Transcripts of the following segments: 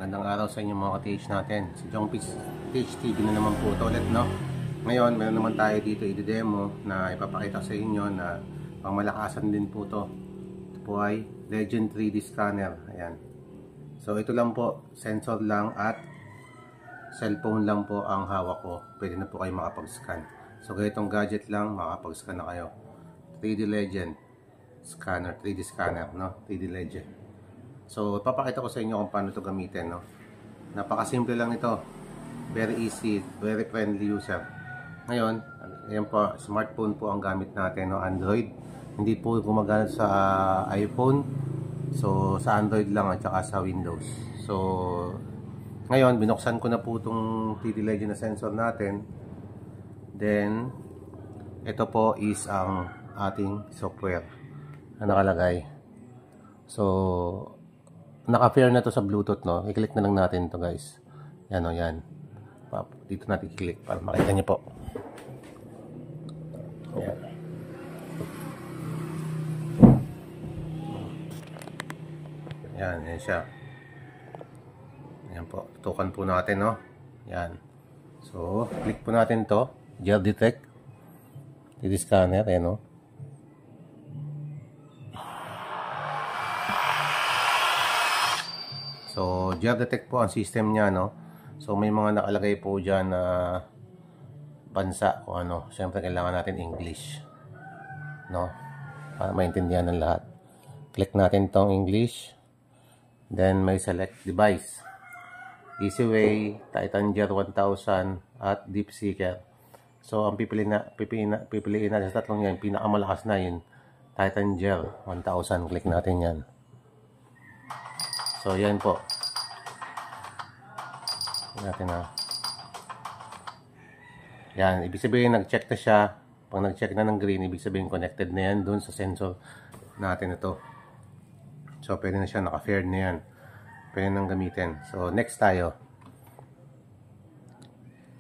Magandang araw sa inyo mga ka-TH natin. Si Jong TH TV na naman po ito ulit, no? Ngayon, meron naman tayo dito i-demo na ipapakita sa inyo na pangmalakasan din po ito. Ito po ay Legend 3D Scanner. Ayan. So, ito lang po. Sensor lang at cellphone lang po ang hawak ko. Pwede na po kayo makapag-scan. So, ganitong gadget lang, makapag-scan na kayo. 3D Legend Scanner. 3D Scanner, no? 3D Legend. So, papakita ko sa inyo kung paano ito gamitin, no? Napakasimple lang ito. Very easy, very friendly user. Ngayon, ayan po, smartphone po ang gamit natin, no? Android. Hindi po gumagana sa iPhone. So, sa Android lang at saka sa Windows. So, ngayon, binuksan ko na po itong 3D Legend na sensor natin. Then, ito po is ang ating software na nakalagay. So, naka-pair na to sa Bluetooth, no? I-click na lang natin to, guys. Yan, o, yan. Dito natin i-click para makita nyo po. Yan. Yan, yan siya. Yan po. Tutukan po natin, no? Yan. So, click po natin to. Gel Detect. 3D Scanner, yan, no? So, gel detect po ang system niya, no? So, may mga nakalagay po dyan na bansa kung ano. Siyempre, kailangan natin English, no? Para maintindihan ng lahat. Click natin tong English. Then, may select device. Easyway, Titan Gel 1000 at Deep Seeker. So, ang pipiliin natin sa tatlong yan, pinakamalakas na yun, Titan Gel 1000. Click natin yan. So, yan po. Natin na. Yan. Ibig sabihin, nag-check na siya. Pag nag-check na ng green, ibig sabihin, connected na yan dun sa sensor natin ito. So, pwede na siya. Naka-paired na yan. Pwede nang gamitin. So, next tayo.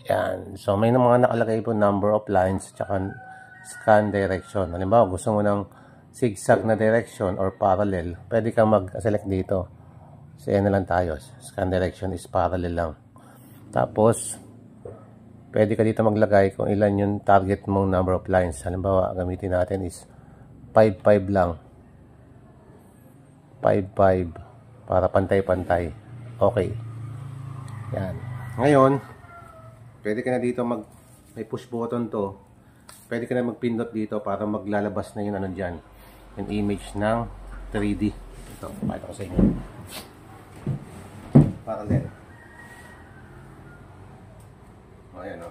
Yan. So, may mga nakalagay po number of lines tsaka scan direction. Halimbawa, gusto mo ng zigzag na direction or parallel, pwede kang mag-select dito. So, yan na lang tayo. Scan direction is parallel lang. Tapos, pwede ka dito maglagay kung ilan yung target mong number of lines. Halimbawa, gamitin natin is 5-5 lang. 5-5 para pantay-pantay. Okay. Yan. Ngayon, pwede ka na dito may push button to. Pwede ka na magpindot dito para maglalabas na yung ano dyan. Yung image ng 3D. Ito, pakita ko sa inyo. Parallel. O, ayan, o.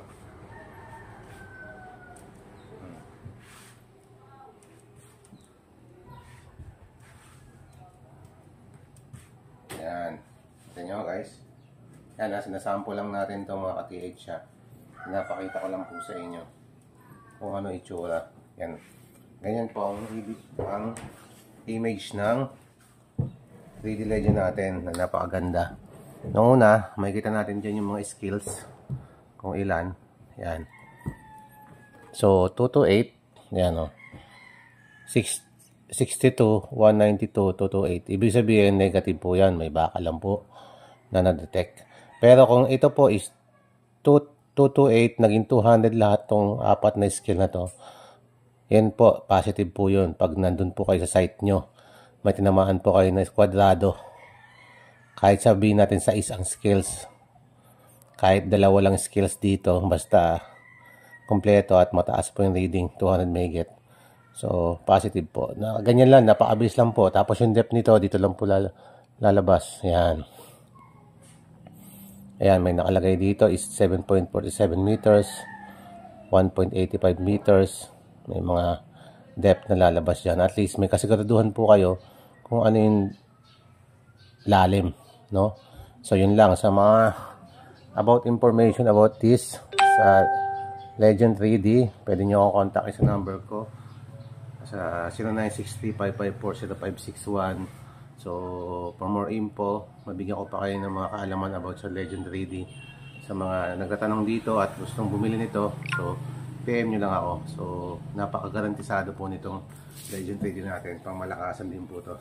Ayan. Tignan nyo, guys. Yan, sinasample lang natin itong mga ka-TH siya. Pinapakita ko lang po sa inyo kung ano itsura. Yan. Ganyan po ang image ng 3D Legend natin na napakaganda. Noong una, makikita natin dyan yung mga skills. Kung ilan. Yan. So, 228. Yan, o. 62, 192, 228. Ibig sabihin, negative po yan. May baka lang po na na-detect. Pero kung ito po is 228, naging 200 lahat tong apat na skill na to. Yan po, positive po yun. Pag nandun po kayo sa site nyo, may tinamaan po kayo na kwadrado. Kahit sabihin natin sa isang skills, kahit dalawa lang skills dito, basta kompleto at mataas po yung reading, 200 megit. So, positive po. Ganyan lang, napakabilis lang po. Tapos yung depth nito, dito lang po lalabas. Yan. Ayan, may nakalagay dito is 7.47 meters, 1.85 meters. May mga depth na lalabas dyan. At least may kasiguraduhan po kayo kung ano yung lalim, no? So, yun lang. Sa mga about information about this sa Legend 3D, pwede nyo ako contact sa number ko sa 0963-554-0561. So, for more info, mabigyan ko pa kayo ng mga kaalaman about sa Legend 3D. Sa mga nagtatanong dito at gustong bumili nito, so PM nyo lang ako. So, napakagarantisado po nitong Legend 3D natin. Pang malakasan din po to.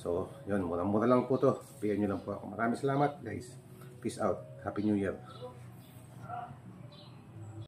So, yun, mura-mura lang po to. PM nyo lang po ako. Maraming salamat guys. Peace out. Happy New Year.